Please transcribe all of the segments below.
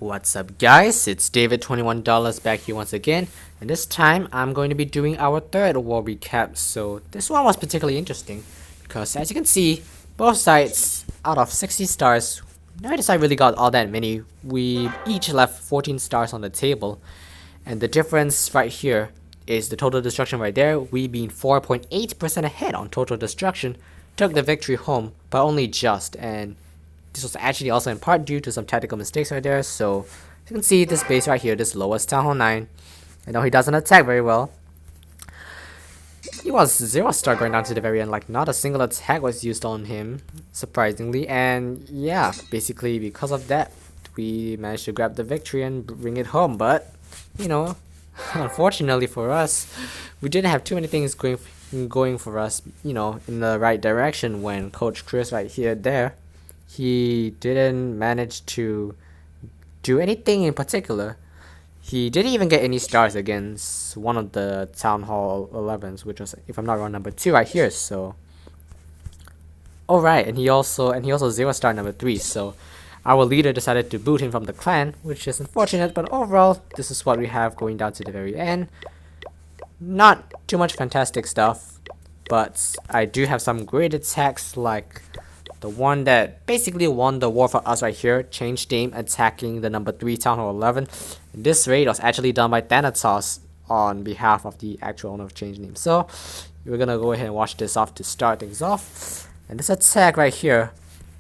What's up guys, it's David $21 back here once again, and this time I'm going to be doing our third war recap. So this one was particularly interesting because as you can see, both sides out of 60 stars, neither side really got all that many. We each left 14 stars on the table, and the difference right here is the total destruction right there. We being 4.8% ahead on total destruction, took the victory home, but only just, and this was actually also in part due to some tactical mistakes right there. So you can see this base right here, this lowest Town Hall 9. I know he doesn't attack very well. He was 0-star going down to the very end, like not a single attack was used on him, surprisingly. And yeah, basically because of that, we managed to grab the victory and bring it home. But, you know, unfortunately for us, we didn't have too many things going for us, you know, in the right direction when Coach Chris right here, he didn't manage to do anything in particular. He didn't even get any stars against one of the Town Hall 11s, which was, if I'm not wrong, number 2 right here. So, alright, and he also 0-star number 3. So, our leader decided to boot him from the clan, which is unfortunate. But overall, this is what we have going down to the very end. Not too much fantastic stuff, but I do have some great attacks, like the one that basically won the war for us right here, Change Name attacking the number 3 Town Hall 11. This raid was actually done by Thanatos on behalf of the actual owner of Change Name. So we're gonna go ahead and watch this off to start things off. And this attack right here,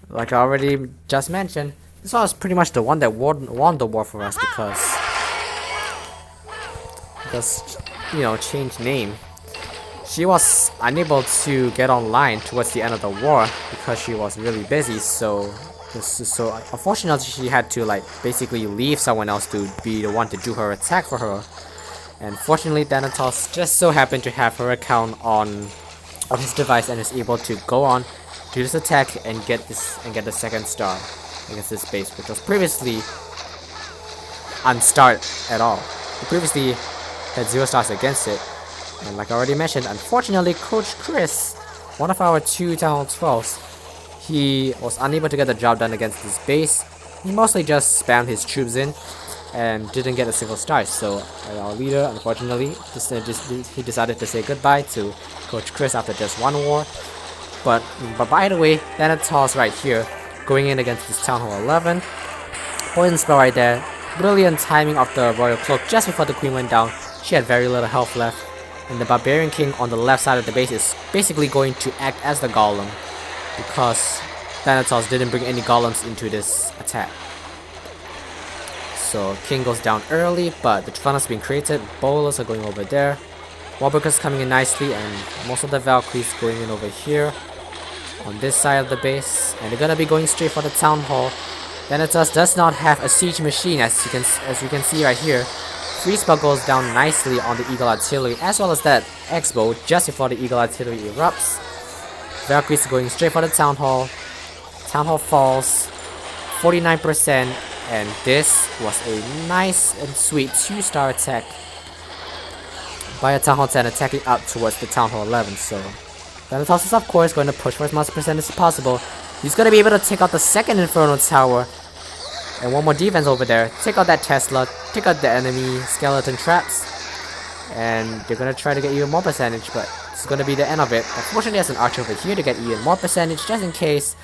like I already just mentioned, this one was pretty much the one that won the war for us because you know, Change Name, she was unable to get online towards the end of the war because she was really busy. So unfortunately she had to like basically leave someone else to be the one to do her attack for her. And fortunately Thanatos just so happened to have her account on his device and is able to go on, do this attack and get the second star against this base, which was previously unstarred at all. He previously had 0 stars against it. And like I already mentioned, unfortunately Coach Chris, one of our 2 Town Hall 12s, he was unable to get the job done against this base. He mostly just spammed his troops in and didn't get a single star. So our leader, unfortunately, he decided to say goodbye to Coach Chris after just one war. But by the way, Thanatos right here, going in against this Town Hall 11. Poison spell right there. Brilliant timing of the Royal Cloak just before the Queen went down. She had very little health left. And the Barbarian King on the left side of the base is basically going to act as the golem, because Thanatos didn't bring any golems into this attack. So King goes down early, but the funnel's being created. Bowlers are going over there. Warbreakers coming in nicely, and most of the Valkyries going in over here on this side of the base. And they're gonna be going straight for the Town Hall. Thanatos does not have a siege machine, as you can see right here. Free spell goes down nicely on the Eagle Artillery, as well as that X-Bow just before the Eagle Artillery erupts. Valkyries going straight for the Town Hall. Town Hall falls 49%, and this was a nice and sweet 2-star attack by a Town Hall 10 attacking up towards the Town Hall 11. So Thanatos is of course going to push for as much percentage as possible. He's going to be able to take out the second Inferno Tower. And one more defense over there. Take out that Tesla, take out the enemy skeleton traps, and they're gonna try to get even more percentage, but it's gonna be the end of it. Unfortunately, there's an archer over here to get even more percentage, just in case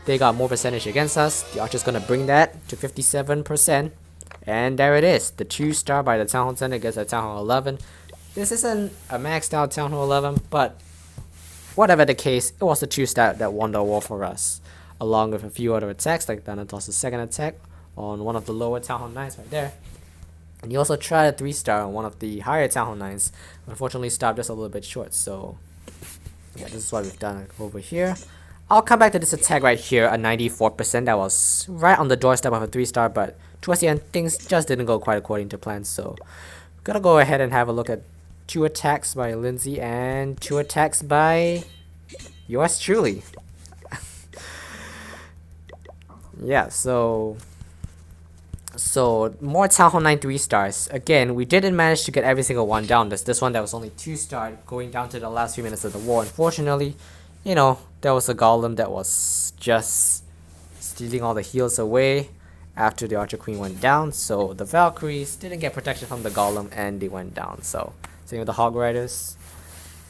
they got more percentage against us. The archer's gonna bring that to 57%, and there it is, the 2-star by the Town Hall 10 against the Town Hall 11. This isn't a maxed out Town Hall 11, but whatever the case, it was the 2-star that won the war for us, along with a few other attacks like Thanatos' second attack on one of the lower Town Hall 9s right there. And he also tried a 3-star on one of the higher Town Hall 9s. Unfortunately stopped just a little bit short. So yeah, this is what we've done over here. I'll come back to this attack right here, a 94%. That was right on the doorstep of a 3-star, but towards the end things just didn't go quite according to plan. So we're gonna go ahead and have a look at 2 attacks by Lindsay and 2 attacks by yours truly. Yeah, so more Town Hall 9 3-stars. Again, we didn't manage to get every single one down. There's this one that was only 2-star going down to the last few minutes of the war. Unfortunately, you know, there was a golem that was just stealing all the heals away. after the Archer Queen went down, so the Valkyries didn't get protection from the Golem and they went down. So same with the Hog Riders,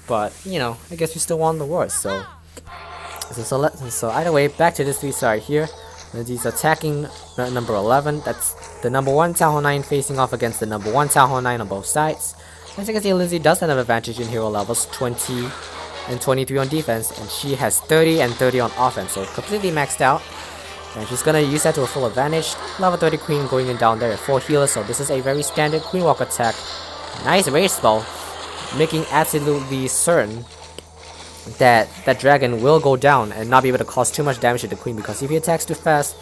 but you know, I guess we still won the war. So either way, back to this 3-star here. He's attacking number 11. That's the number 1 Town Hall 9 facing off against the number 1 Town Hall 9 on both sides. As you can see, Lindsay does have an advantage in hero levels, 20 and 23 on defense, and she has 30 and 30 on offense, so completely maxed out. And she's gonna use that to her full advantage. Level 30 Queen going in down there at 4 healers, so this is a very standard Queen Walk attack. Nice rage spell, making absolutely certain that that dragon will go down and not be able to cause too much damage to the Queen, because if he attacks too fast,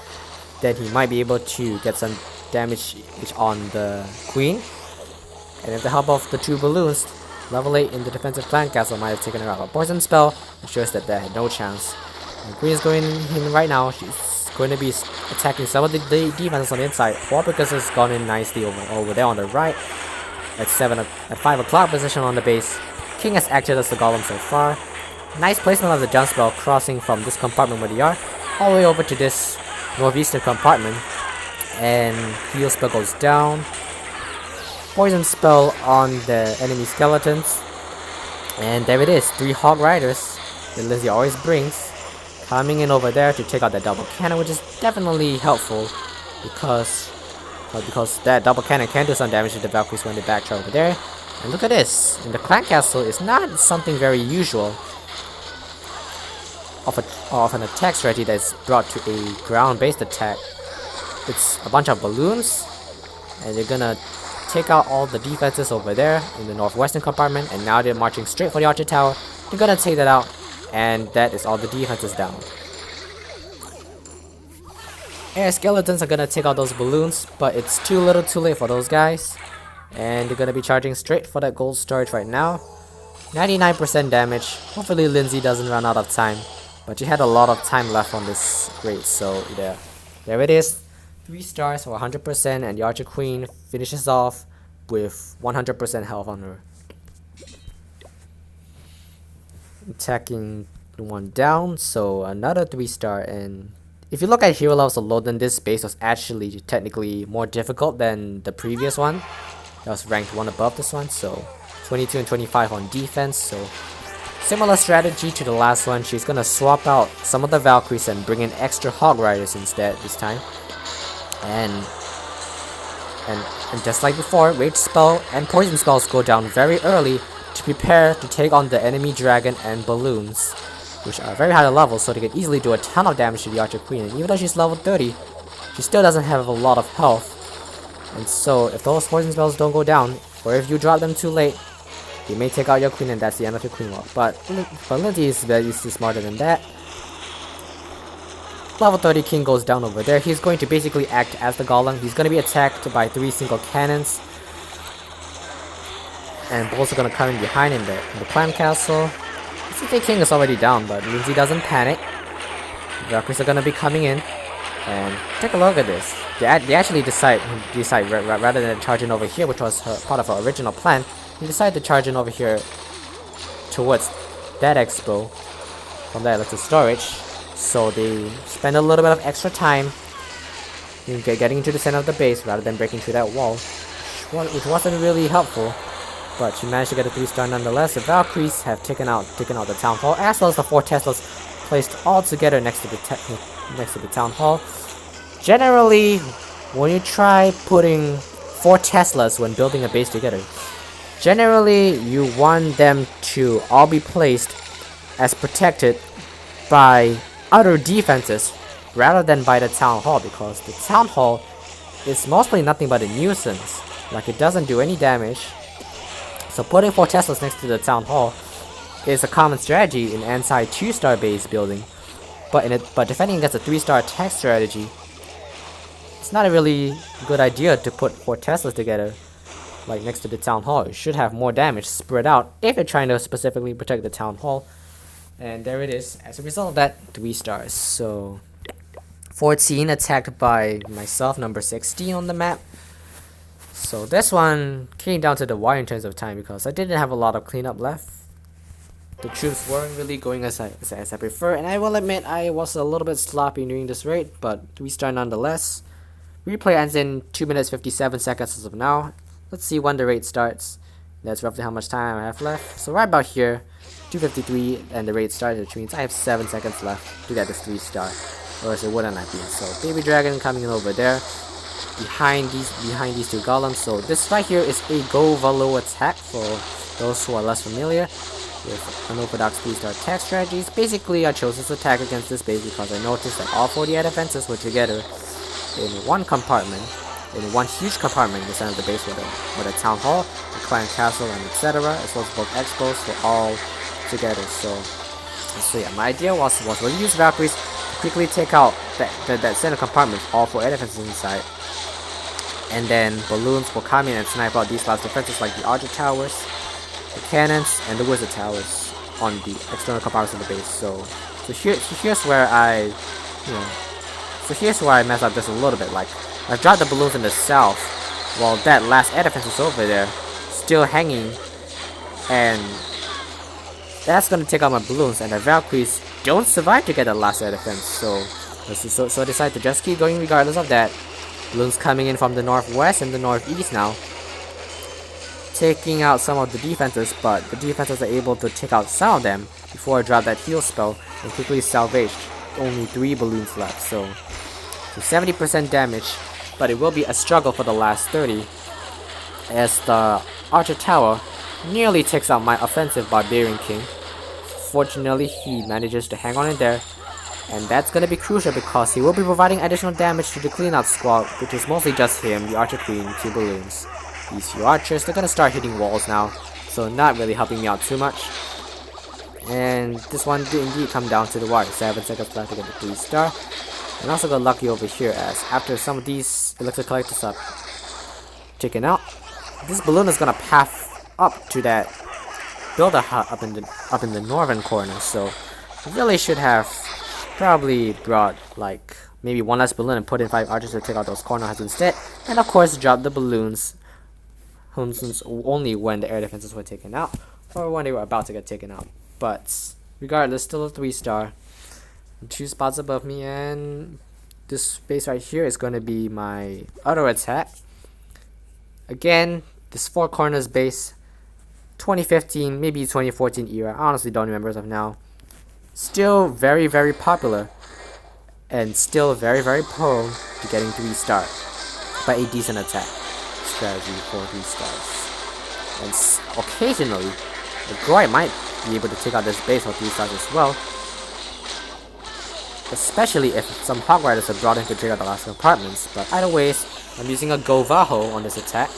then he might be able to get some damage on the Queen. And with the help of the 2 balloons, level 8 in the defensive clan castle might have taken her out. A poison spell ensures that they had no chance. And Queen is going in right now. She's going to be attacking some of the defenses on the inside. Warburgus has gone in nicely over there on the right. At 5 o'clock position on the base. King has acted as the golem so far. Nice placement of the jump spell, crossing from this compartment where they are all the way over to this northeastern compartment. And heal spell goes down. Poison spell on the enemy skeletons. And there it is, 3 Hog Riders that Lizzie always brings, coming in over there to take out that double cannon, which is definitely helpful because that double cannon can do some damage to the Valkyries when they backtrack over there. And look at this, in the clan castle, it's not something very usual of an attack strategy that's brought to a ground-based attack. It's a bunch of balloons, and they're gonna take out all the defenses over there in the northwestern compartment, and now they're marching straight for the Archer Tower. They're gonna take that out, and that is all the defenses down. Air skeletons are gonna take out those balloons, but it's too little too late for those guys. And they're gonna be charging straight for that gold storage right now. 99% damage. Hopefully Lindsay doesn't run out of time, but she had a lot of time left on this race, so there it is. 3 stars for 100%, and the Archer Queen finishes off with 100% health on her. Attacking the one down, so another 3-star. And if you look at hero levels alone, then this base was actually technically more difficult than the previous one. That was ranked 1 above this one, so 22 and 25 on defense, so similar strategy to the last one. She's gonna swap out some of the Valkyries and bring in extra Hog Riders instead this time. And just like before, rage spell and poison spells go down very early to prepare to take on the enemy dragon and balloons, which are very high level, so they can easily do a ton of damage to the Archer Queen. And even though she's level 30, she still doesn't have a lot of health. And so if those poison spells don't go down, or if you drop them too late, they may take out your Queen, and that's the end of your Queen Walk. But Lindsay is very smarter than that. Level 30 King goes down over there. He's going to basically act as the golem. He's going to be attacked by 3 single cannons. And bullets are going to come in behind in the clan castle. CJ King is already down, but Lindsay doesn't panic. The Valkyries are going to be coming in. And take a look at this. They actually decide rather than charging over here, which was part of her original plan, they decide to charge in over here towards that expo from that electric storage. So they spend a little bit of extra time in getting into the center of the base rather than breaking through that wall, which wasn't really helpful. But she managed to get a 3-star nonetheless. The Valkyries have taken out the town hall, as well as the 4 Teslas placed all together next to the town hall. Generally, when you try putting 4 Teslas when building a base together, generally you want them to all be placed as protected by other defenses rather than by the town hall, because the town hall is mostly nothing but a nuisance. Like, it doesn't do any damage. So putting 4 Teslas next to the town hall is a common strategy in anti 2-star base building, but defending against a 3-star attack strategy, it's not a really good idea to put 4 Teslas together like next to the town hall. It should have more damage spread out if you're trying to specifically protect the town hall. And there it is. As a result of that, 3 stars. So 14 attacked by myself, number 16 on the map. So this one came down to the wire in terms of time, because I didn't have a lot of cleanup left. The troops weren't really going as I prefer, and I will admit I was a little bit sloppy during this raid, but 3 star nonetheless. Replay ends in 2 minutes 57 seconds as of now. Let's see when the raid starts. That's roughly how much time I have left. So right about here, 2:53, and the raid started, which means I have 7 seconds left to get this 3-star. Or else it wouldn't have been. So baby dragon coming in over there. Behind these two golems. So this right here is a go valo attack for those who are less familiar with unorthodox 3-star attack strategies. Basically, I chose this attack against this base because I noticed that all 48 defenses were together in one compartment, in one huge compartment in the center of the base with a town hall, a clan castle, and etc. As well as both expos were all together. So yeah, my idea was to use Valkyries to quickly take out that center compartment with all 4 defenses inside. And then balloons will come in and snipe out these last defenses like the archer towers, the cannons, and the wizard towers on the external compartments of the base. So here's where I mess up just a little bit. Like, I've dropped the balloons in the south, while that last air defense is over there, still hanging, and that's gonna take out my balloons, and the Valkyries don't survive to get the last air defense. So I decided to just keep going regardless of that. Balloons coming in from the northwest and the northeast now, taking out some of the defenses, but the defenses are able to take out some of them before I drop that heal spell and quickly salvage. Only 3 balloons left, so 70% damage, but it will be a struggle for the last 30, as the archer tower nearly takes out my offensive barbarian king. Fortunately, he manages to hang on in there, and that's gonna be crucial because he will be providing additional damage to the cleanout squad, which is mostly just him, the archer queen, 2 balloons. These few archers, they're gonna start hitting walls now, so not really helping me out too much. And this one did indeed come down to the wire. 7 seconds left to get the 3-star. And also got lucky over here, as after some of these elixir collectors are taken out, this balloon is gonna path up to that builder hut up in the northern corner. So I really should have probably brought like maybe 1 less balloon and put in 5 archers to take out those corner huts instead. And of course drop the balloons only when the air defenses were taken out, or when they were about to get taken out. But regardless, still a 3-star. 2 spots above me, and this base right here is going to be my auto attack. Again, this 4 corners base, 2015, maybe 2014 era, I honestly don't remember as of now. Still very, very popular, and still very, very prone to getting 3-star, but a decent attack strategy for 3 stars. And occasionally, the Groy might be able to take out this base for 3 stars as well, especially if some Hog Riders are brought in to take out the last compartments. But either ways, I'm using a Govaho on this attack.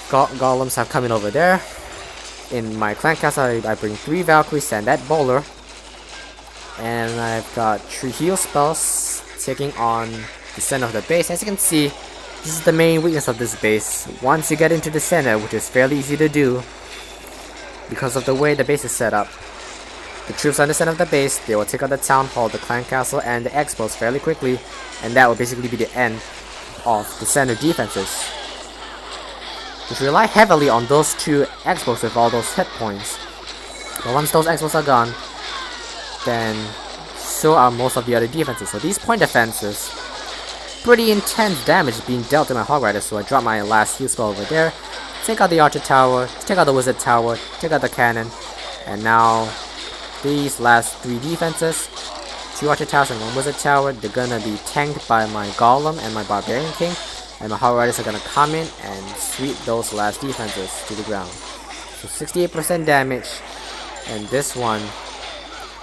Golems have come in over there. In my clan castle, I bring 3 Valkyries and that bowler, and I've got 3 heal spells taking on the center of the base. As you can see, this is the main weakness of this base. Once you get into the center, which is fairly easy to do because of the way the base is set up, the troops on the center of the base, they will take out the town hall, the clan castle, and the expos fairly quickly, and that will basically be the end of the center defenses, which rely heavily on those 2 expos with all those hit points. But once those expos are gone, then so are most of the other defenses. So these point defenses, pretty intense damage being dealt to my Hog Riders, so I drop my last heal spell over there, take out the archer tower, take out the wizard tower, take out the cannon, and now these last 3 defenses, 2 archer towers and 1 wizard tower, they're gonna be tanked by my golem and my barbarian king, and my Hog Riders are gonna come in and sweep those last defenses to the ground. So 68% damage, and this one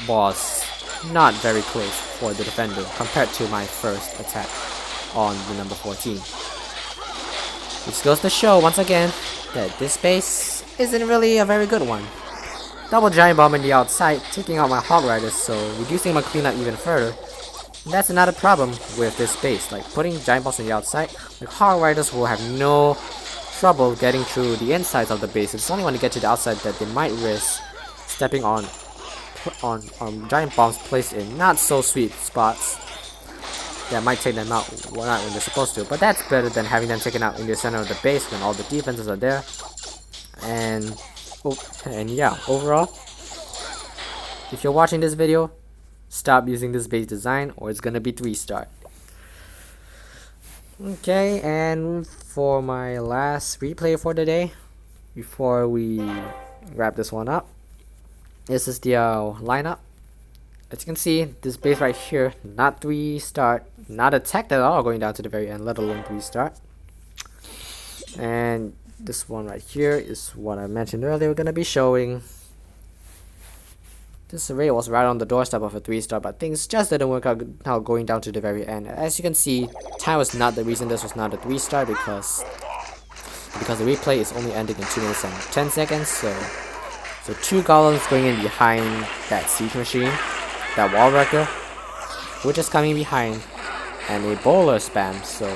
was not very close for the defender compared to my first attack on the number 14. Which goes to show once again that this base isn't really a very good one. Double giant bomb in the outside, taking out my Hog Riders, so reducing my cleanup even further. And that's another problem with this base. Like, putting giant bombs on the outside, the Hog Riders will have no trouble getting through the insides of the base. It's only when they get to the outside that they might risk stepping on giant bombs placed in not so sweet spots that might take them out when they're supposed to. But that's better than having them taken out in the center of the base when all the defenses are there. And yeah, overall, if you're watching this video, stop using this base design or it's gonna be 3-star. Okay, and for my last replay for the day, before we wrap this one up, this is the lineup. As you can see, this base right here, not 3-star, not attacked at all going down to the very end, let alone 3-star. And this one right here is what I mentioned earlier, we're going to be showing. This array was right on the doorstep of a 3-star, but things just didn't work out going down to the very end. As you can see, time was not the reason this was not a 3-star because the replay is only ending in 2 minutes and 10 seconds. So 2 golems going in behind that siege machine, that wall wrecker, which is coming behind, and a bowler spam. So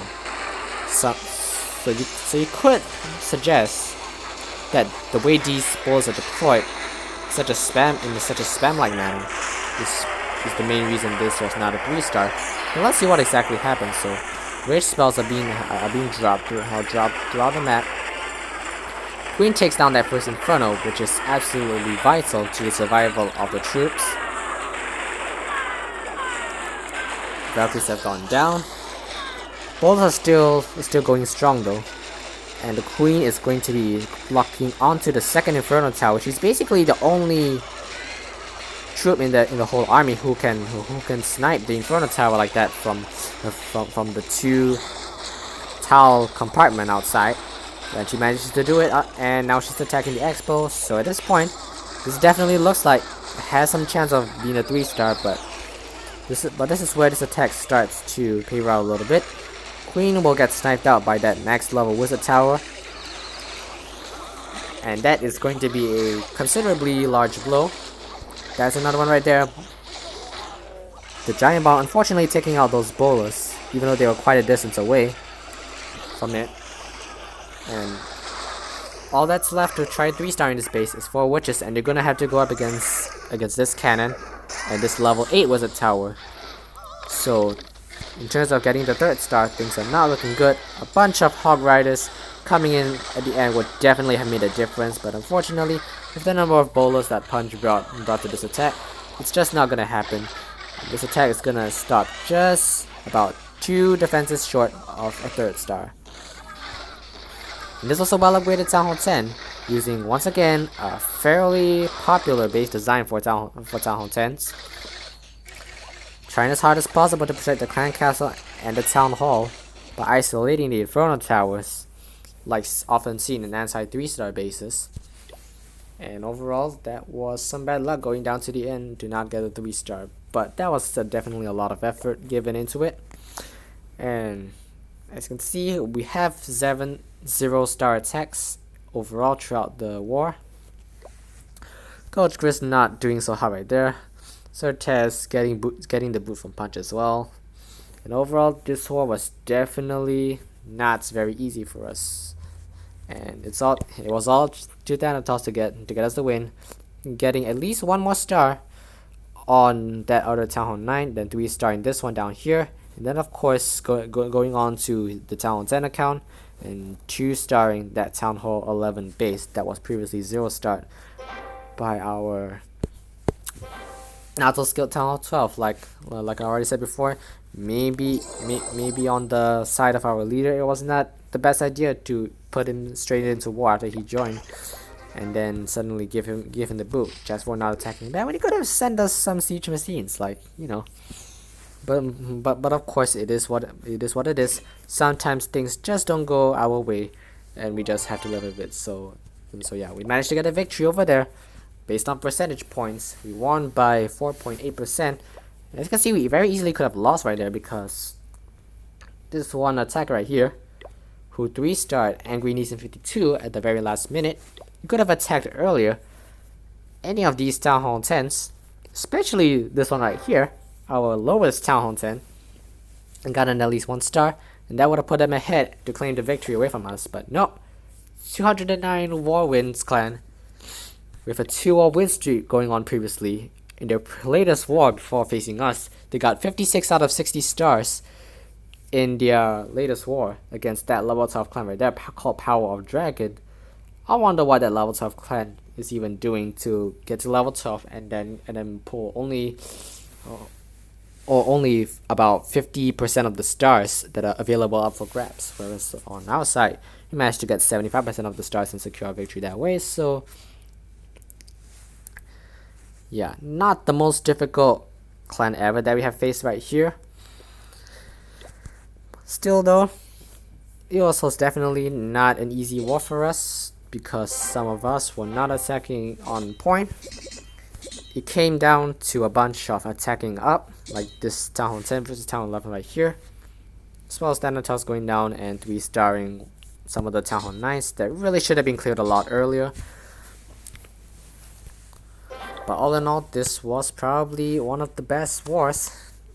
you could suggest that the way these bowlers are deployed, such a spam-like manner, is the main reason this was not a 3-star. And let's see what exactly happened. So rage spells are being dropped throughout the map. Queen takes down that first Inferno, which is absolutely vital to the survival of the troops. Valkyries have gone down. Both are still going strong though. And the Queen is going to be locking onto the second Inferno Tower. She's basically the only troop in the whole army who can snipe the Inferno Tower like that from the 2 tile compartment outside. And she manages to do it, and now she's attacking the Expo. So at this point, this definitely looks like it has some chance of being a 3-star, but this is where this attack starts to pay out a little bit. Queen will get sniped out by that next level Wizard Tower, and that is going to be a considerably large blow. That's another one right there. The Giant Bomb unfortunately taking out those bowlers, even though they were quite a distance away from it. And all that's left to try 3-star in this base is 4 witches, and they're gonna have to go up against this cannon and this level 8 Wizard Tower. So in terms of getting the 3rd star, things are not looking good. A bunch of Hog Riders coming in at the end would definitely have made a difference, but unfortunately, with the number of bowlers that Punch brought to this attack, it's just not gonna happen. This attack is gonna stop just about 2 defenses short of a 3rd star. And this was a well upgraded Town Hall 10, using once again a fairly popular base design for Town Hall 10s. Trying as hard as possible to protect the Clan Castle and the Town Hall by isolating the Inferno Towers, like often seen in anti-3-star bases. And overall, that was some bad luck going down to the end to not get a 3-star, but that was definitely a lot of effort given into it. And as you can see, we have 7 0-star attacks overall throughout the war. Coach Chris not doing so hot right there. Certez getting the boot from Punch as well. And overall, this war was definitely not very easy for us. And it was all to Thanatos to get us the win, getting at least 1 more star on that other Town Hall 9, then 3-star in this one down here, and then of course going on to the Town Hall 10 account and 2-starring that Town Hall 11 base that was previously 0-starred by our not so skilled Town Hall 12. Like I already said before, maybe on the side of our leader, it was not the best idea to put him straight into war after he joined, and then suddenly give him the boot just for not attacking back when he could have sent us some siege machines, like, you know. But of course, it is what it is. Sometimes things just don't go our way, and we just have to live with it. So yeah, we managed to get a victory over there. Based on percentage points, we won by 4.8%. As you can see, we very easily could have lost right there because this one attacker right here, who 3-starred Angry Neeson 52 at the very last minute, you could have attacked earlier. Any of these Town Hall 10s, especially this one right here, our lowest Town Hall 10, and gotten at least 1 star, and that would have put them ahead to claim the victory away from us. But no, 209 war wins clan, with a 2-war win streak going on previously. In their latest war before facing us, they got 56 out of 60 stars in their latest war against that level 12 clan right there, called Power of Dragon. I wonder what that level 12 clan is even doing to get to level 12 and then pull only or only about 50% of the stars that are available up for grabs. Whereas on our side, we managed to get 75% of the stars and secure a victory that way. So yeah, not the most difficult clan ever that we have faced right here. Still though, it was definitely not an easy war for us because some of us were not attacking on point. It came down to a bunch of attacking up, like this Town Hall 10 versus Town Hall 11 right here, as well as Thanatos going down and 3-starring some of the Town Hall 9s that really should have been cleared a lot earlier. But all in all, this was probably one of the best wars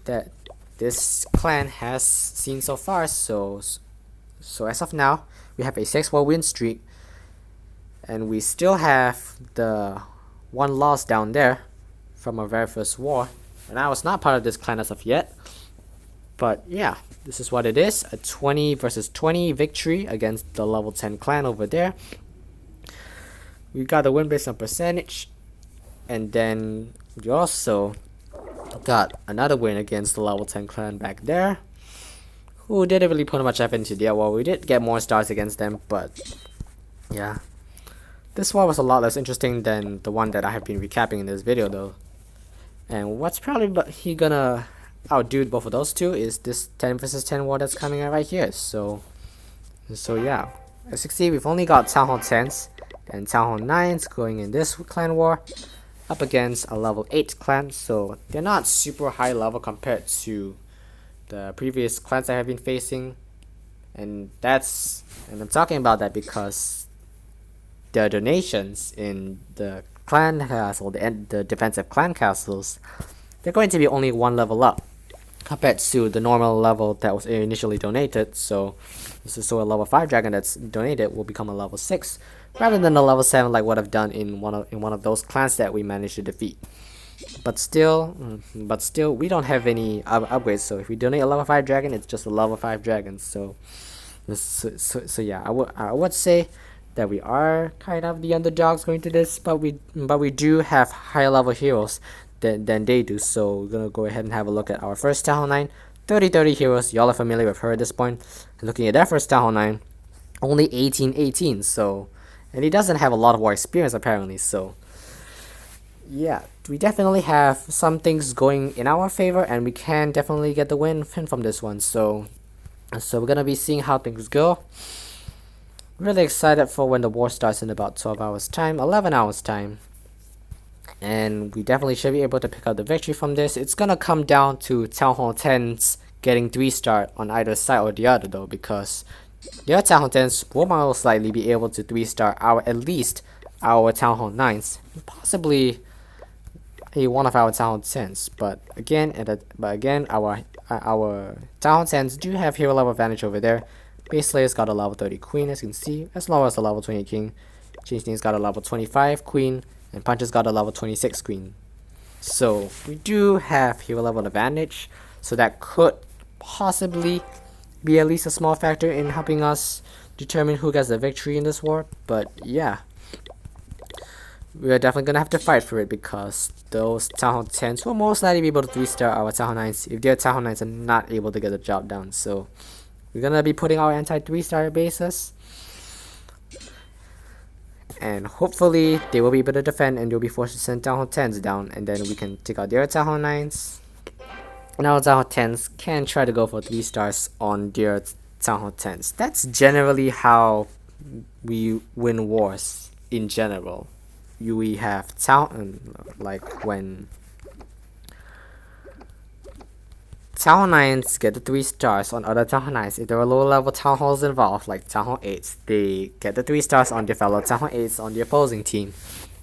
that this clan has seen so far. So as of now, we have a 6-war win streak, and we still have the 1 loss down there from our very first war, and I was not part of this clan as of yet. But yeah, this is what it is, a 20 versus 20 victory against the level 10 clan over there. We got the win based on percentage, and then we also got another win against the level 10 clan back there, who didn't really put much effort into their war. We did get more stars against them, but yeah, this war was a lot less interesting than the one that I have been recapping in this video though. And what's probably gonna outdo both of those two is this 10 versus 10 war that's coming out right here. So yeah, as you can see, we've only got Town Hall 10s and Town Hall 9s going in this clan war up against a level 8 clan, so they're not super high level compared to the previous clans I have been facing. And I'm talking about that because the donations in the clan castle, the defensive clan castles, they're going to be only 1 level up compared to the normal level that was initially donated. So a level 5 dragon that's donated will become a level 6 rather than a level 7 like what I've done in one of those clans that we managed to defeat. But still, we don't have any upgrades. So if we donate a level 5 dragon, it's just a level 5 dragon. So yeah, I would say that we are kind of the underdogs going to this, but we do have higher level heroes than they do. So we're gonna go ahead and have a look at our first Town Hall 9, 30-30 heroes. Y'all are familiar with her at this point. And looking at that first Town Hall 9, only 18-18. So, and he doesn't have a lot of war experience apparently. So yeah, we definitely have some things going in our favor, and we can definitely get the win from this one. So we're gonna be seeing how things go. Really excited for when the war starts in about 12 hours time, 11 hours time, and we definitely should be able to pick up the victory from this. It's gonna come down to Town Hall 10s getting 3-star on either side or the other though, because the other Town Hall 10s will most likely be able to 3-star at least our Town Hall 9s, possibly one of our Town Hall 10s. But again, our Town Hall 10s do have hero level advantage over there. Base Slayer's got a level 30 queen, as you can see, as well as a level 20 king. Changeling's got a level 25 queen, and Punch's got a level 26 queen. So we do have hero level advantage, so that could possibly be at least a small factor in helping us determine who gets the victory in this war. But yeah, we're definitely gonna have to fight for it, because those Town Hall 10s will most likely be able to 3-star our Town Hall 9s if their Town Hall 9s are not able to get the job done. So we're gonna be putting our anti-3-star bases, and hopefully they will be able to defend, and they'll be forced to send Town Hall 10s down, and then we can take out their Town Hall 9s, and our Town Hall 10s can try to go for 3 stars on their Town Hall 10s. That's generally how we win wars in general. We have like when Town Hall 9s get the 3 stars on other Town Hall 9s. If there are lower level Town Halls involved, like Town Hall 8s, they get the 3 stars on their fellow Town Hall 8s on the opposing team.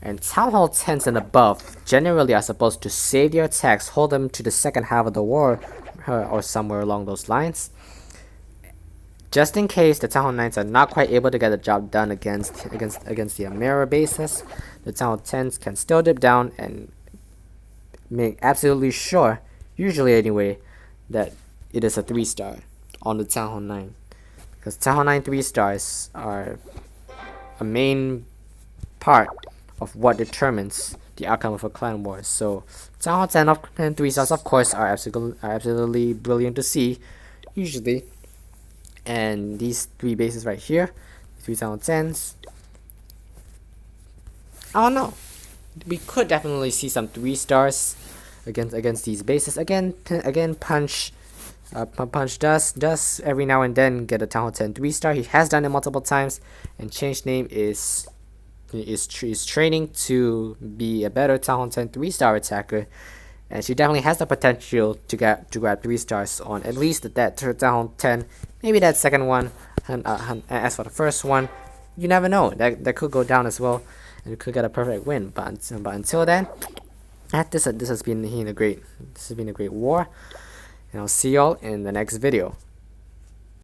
And Town Hall 10s and above generally are supposed to save their attacks, hold them to the second half of the war, or somewhere along those lines, just in case the Town Hall 9s are not quite able to get the job done against the mirror bases. The Town Hall 10s can still dip down and make absolutely sure, usually anyway, that it is a 3-star on the Town Hall 9, because Town Hall 9 3-stars are a main part of what determines the outcome of a clan war. So Town Hall 10 and 3 stars, of course, are absolutely brilliant to see, usually. And these 3 bases right here, 3 Town Hall 10s. I don't know. We could definitely see some 3 stars against these bases. Again, Punch does every now and then get a Town Hall 10 3 star. He has done it multiple times, and Change Name is training to be a better Town Hall 10 3 star attacker, and she definitely has the potential to grab 3 stars on at least that third Town Hall 10, maybe that second one. And as for the first one, you never know, that could go down as well, and you could get a perfect win. But until then, this has been a great war, and I'll see y'all in the next video.